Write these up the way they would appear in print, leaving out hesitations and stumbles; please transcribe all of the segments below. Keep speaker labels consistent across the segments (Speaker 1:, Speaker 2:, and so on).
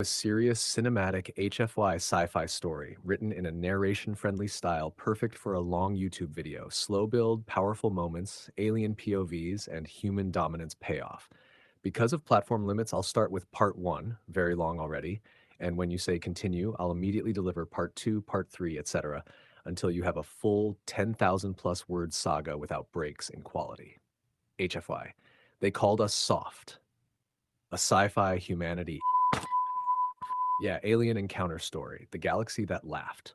Speaker 1: A serious cinematic HFY sci-fi story written in a narration-friendly style perfect for a long YouTube video. Slow build, powerful moments, alien POVs, and human dominance payoff. Because of platform limits, I'll start with part 1, very long already, and when you say continue, I'll immediately deliver part 2, part 3, etc. until you have a full 10,000 plus word saga without breaks in quality. HFY. They called us soft. A sci-fi humanity. Yeah, alien encounter story. The galaxy that laughed.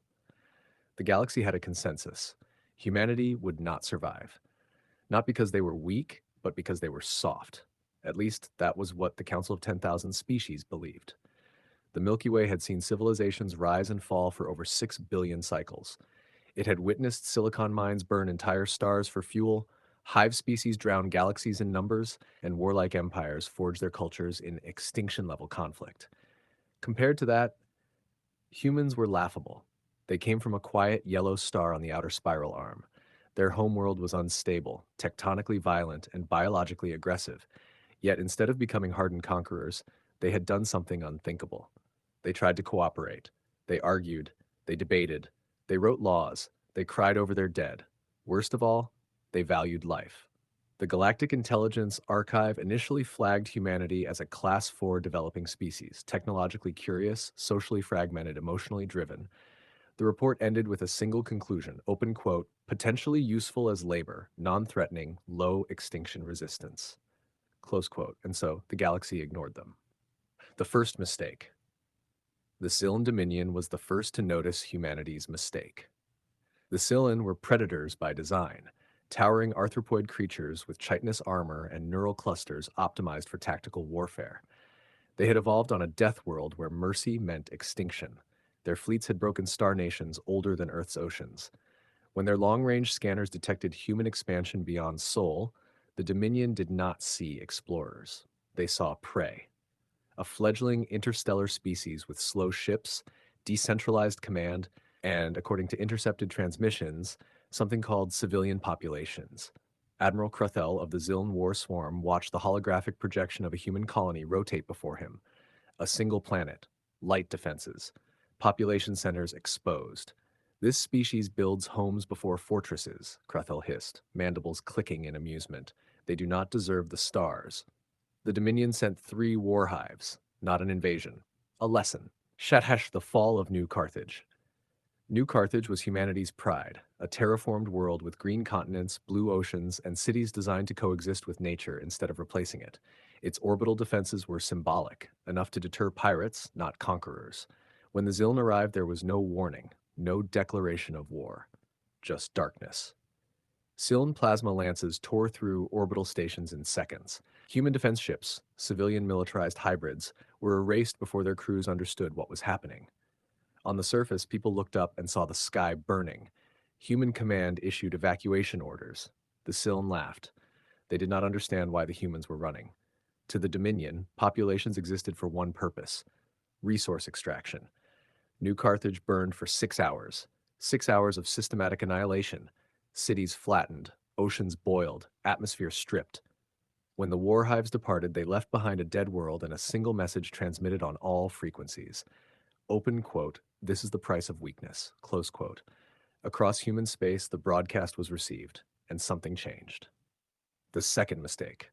Speaker 1: The galaxy had a consensus. Humanity would not survive. Not because they were weak, but because they were soft. At least that was what the Council of 10,000 Species believed. The Milky Way had seen civilizations rise and fall for over 6 billion cycles. It had witnessed silicon mines burn entire stars for fuel, hive species drown galaxies in numbers, and warlike empires forge their cultures in extinction-level conflict. Compared to that, humans were laughable. They came from a quiet yellow star on the outer spiral arm. Their homeworld was unstable, tectonically violent, and biologically aggressive. Yet instead of becoming hardened conquerors, they had done something unthinkable. They tried to cooperate. They argued. They debated. They wrote laws. They cried over their dead. Worst of all, they valued life. The Galactic Intelligence Archive initially flagged humanity as a Class 4 developing species, technologically curious, socially fragmented, emotionally driven. The report ended with a single conclusion, open quote, potentially useful as labor, non-threatening, low extinction resistance, close quote, and so the galaxy ignored them. The first mistake. The Siln Dominion was the first to notice humanity's mistake. The Siln were predators by design, towering arthropoid creatures with chitinous armor and neural clusters optimized for tactical warfare. They had evolved on a death world where mercy meant extinction. Their fleets had broken star nations older than Earth's oceans. When their long-range scanners detected human expansion beyond Sol, the Dominion did not see explorers. They saw prey. A fledgling interstellar species with slow ships, decentralized command, and, according to intercepted transmissions, something called civilian populations. Admiral Cruthell of the Ziln War Swarm watched the holographic projection of a human colony rotate before him. A single planet, light defenses, population centers exposed. This species builds homes before fortresses, Cruthell hissed, mandibles clicking in amusement. They do not deserve the stars. The Dominion sent 3 war hives, not an invasion. A lesson. Shadhesh, the fall of New Carthage. New Carthage was humanity's pride, a terraformed world with green continents, blue oceans, and cities designed to coexist with nature instead of replacing it. Its orbital defenses were symbolic, enough to deter pirates, not conquerors. When the Ziln arrived, there was no warning, no declaration of war, just darkness. Siln plasma lances tore through orbital stations in seconds. Human defense ships, civilian militarized hybrids, were erased before their crews understood what was happening. On the surface, people looked up and saw the sky burning. Human command issued evacuation orders. The Siln laughed. They did not understand why the humans were running. To the Dominion, populations existed for one purpose: resource extraction. New Carthage burned for 6 hours. 6 hours of systematic annihilation. Cities flattened, oceans boiled, atmosphere stripped. When the war hives departed, they left behind a dead world and a single message transmitted on all frequencies. Open quote, this is the price of weakness, close quote. Across human space, the broadcast was received, and something changed. The second mistake.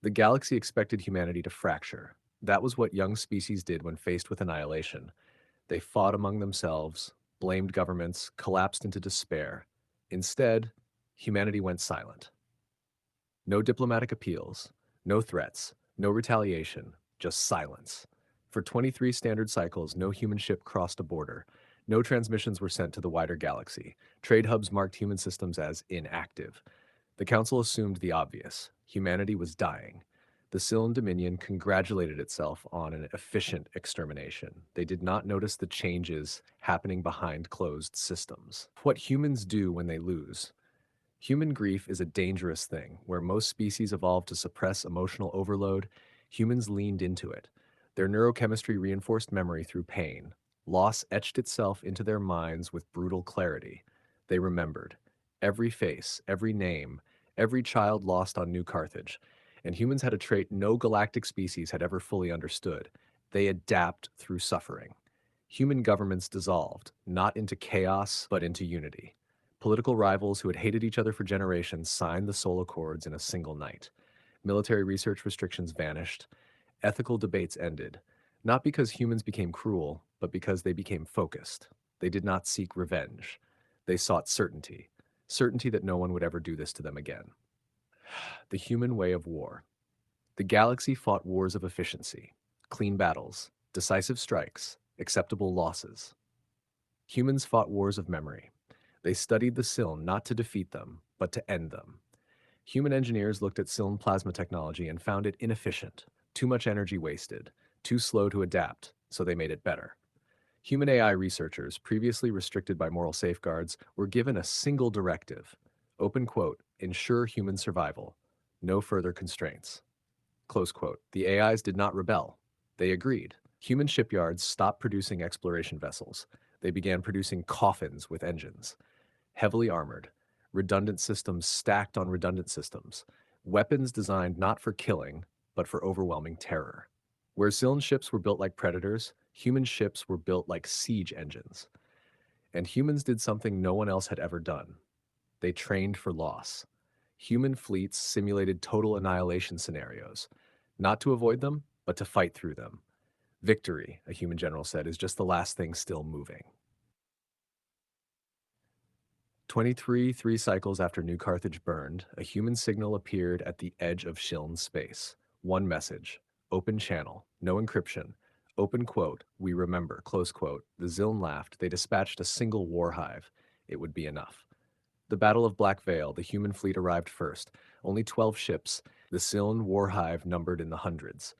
Speaker 1: The galaxy expected humanity to fracture. That was what young species did when faced with annihilation. They fought among themselves, blamed governments, collapsed into despair. Instead, humanity went silent. No diplomatic appeals, no threats, no retaliation, just silence. For 23 standard cycles, no human ship crossed a border. No transmissions were sent to the wider galaxy. Trade hubs marked human systems as inactive. The Council assumed the obvious. Humanity was dying. The Siln Dominion congratulated itself on an efficient extermination. They did not notice the changes happening behind closed systems. What humans do when they lose. Human grief is a dangerous thing. Where most species evolved to suppress emotional overload, humans leaned into it. Their neurochemistry reinforced memory through pain. Loss etched itself into their minds with brutal clarity. They remembered every face, every name, every child lost on New Carthage. And humans had a trait no galactic species had ever fully understood: They adapt through suffering. Human governments dissolved, not into chaos, but into unity. Political rivals who had hated each other for generations signed the Soul Accords in a single night. Military research restrictions vanished. Ethical debates ended, not because humans became cruel, but because they became focused. They did not seek revenge. They sought certainty, certainty that no one would ever do this to them again. The human way of war. The galaxy fought wars of efficiency, clean battles, decisive strikes, acceptable losses. Humans fought wars of memory. They studied the Siln not to defeat them, but to end them. Human engineers looked at Siln plasma technology and found it inefficient, too much energy wasted, too slow to adapt, so they made it better. Human AI researchers, previously restricted by moral safeguards, were given a single directive. Open quote, ensure human survival. No further constraints. Close quote. The AIs did not rebel. They agreed. Human shipyards stopped producing exploration vessels. They began producing coffins with engines. Heavily armored, redundant systems stacked on redundant systems, weapons designed not for killing, but for overwhelming terror. Where Ziln ships were built like predators, human ships were built like siege engines. And humans did something no one else had ever done. They trained for loss. Human fleets simulated total annihilation scenarios, not to avoid them, but to fight through them. Victory, a human general said, is just the last thing still moving. 23 cycles after New Carthage burned, a human signal appeared at the edge of Shiln space. One message, open channel, no encryption. Open quote, we remember, close quote. The Ziln laughed. They dispatched a single war hive. It would be enough. The Battle of Black Veil, the human fleet arrived first. Only 12 ships. The Siln war hive numbered in the hundreds.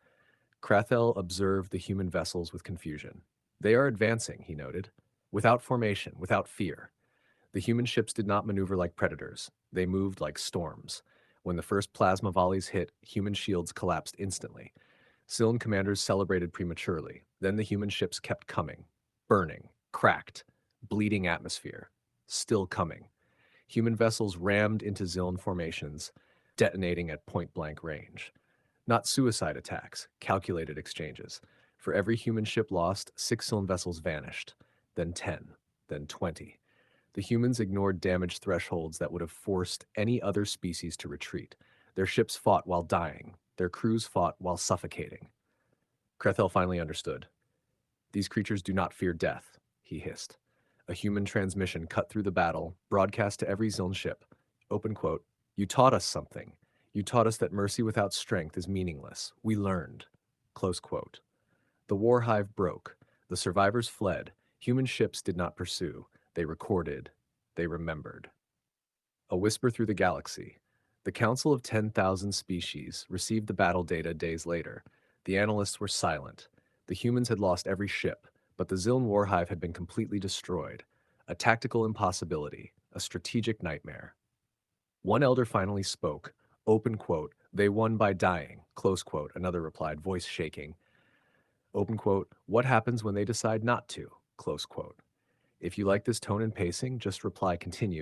Speaker 1: Krathel observed the human vessels with confusion. They are advancing, he noted. Without formation, without fear. The human ships did not maneuver like predators. They moved like storms. When the first plasma volleys hit, human shields collapsed instantly. Siln commanders celebrated prematurely. Then the human ships kept coming. Burning, cracked, bleeding atmosphere. Still coming. Human vessels rammed into Ziln formations, detonating at point-blank range. Not suicide attacks, calculated exchanges. For every human ship lost, 6 Ziln vessels vanished. Then 10, then 20. The humans ignored damage thresholds that would have forced any other species to retreat. Their ships fought while dying. Their crews fought while suffocating. Krethel finally understood. These creatures do not fear death, he hissed. A human transmission cut through the battle, broadcast to every Ziln ship. Open quote, you taught us something. You taught us that mercy without strength is meaningless. We learned. Close quote. The war hive broke. The survivors fled. Human ships did not pursue. They recorded. They remembered. A whisper through the galaxy. The Council of 10,000 Species received the battle data days later. The analysts were silent. The humans had lost every ship, but the Ziln warhive had been completely destroyed. A tactical impossibility, a strategic nightmare. One elder finally spoke. Open quote, they won by dying, close quote, another replied, voice shaking. Open quote, what happens when they decide not to, close quote. If you like this tone and pacing, just reply continue.